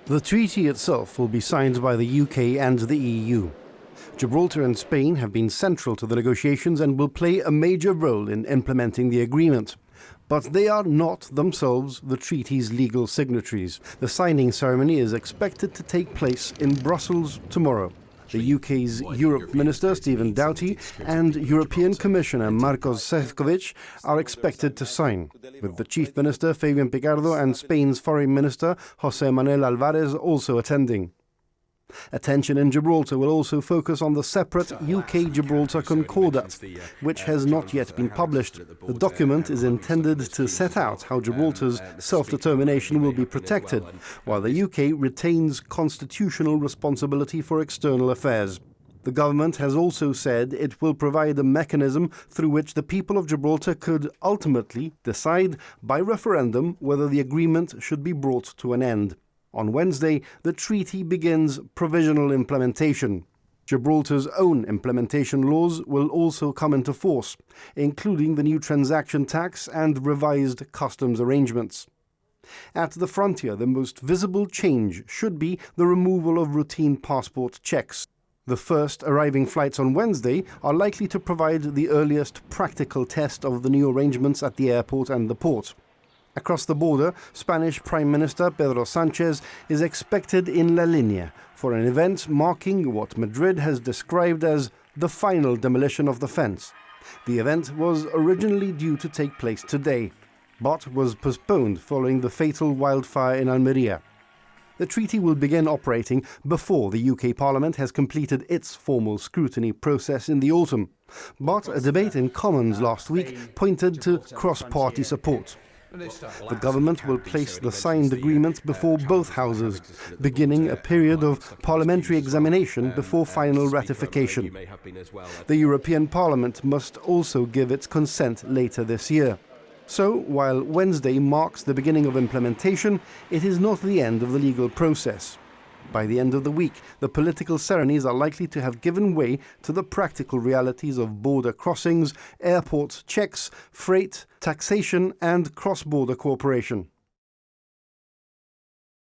The treaty itself will be signed by the UK and the EU. Gibraltar and Spain have been central to the negotiations and will play a major role in implementing the agreement. But they are not themselves the treaty's legal signatories. The signing ceremony is expected to take place in Brussels tomorrow. The UK's Europe Minister, Stephen Doughty, and European Commissioner Marcos Sefcovic are expected to sign, with the Chief Minister, Fabian Picardo, and Spain's Foreign Minister, José Manuel Álvarez, also attending. Attention in Gibraltar will also focus on the separate UK-Gibraltar Concordat, which has not yet been published. The document is intended to set out how Gibraltar's self-determination will be protected, while the UK retains constitutional responsibility for external affairs. The government has also said it will provide a mechanism through which the people of Gibraltar could ultimately decide by referendum whether the agreement should be brought to an end. On Wednesday, the treaty begins provisional implementation. Gibraltar's own implementation laws will also come into force, including the new transaction tax and revised customs arrangements. At the frontier, the most visible change should be the removal of routine passport checks. The first arriving flights on Wednesday are likely to provide the earliest practical test of the new arrangements at the airport and the port. Across the border, Spanish Prime Minister Pedro Sánchez is expected in La Línea for an event marking what Madrid has described as the final demolition of the fence. The event was originally due to take place today, but was postponed following the fatal wildfire in Almería. The treaty will begin operating before the UK Parliament has completed its formal scrutiny process in the autumn, but a debate in Commons last week pointed to cross-party support. The government will place the signed agreement before both houses, beginning a period of parliamentary examination before final ratification. The European Parliament must also give its consent later this year. So, while Wednesday marks the beginning of implementation, it is not the end of the legal process. By the end of the week, the political ceremonies are likely to have given way to the practical realities of border crossings, airport checks, freight, taxation, and cross-border cooperation.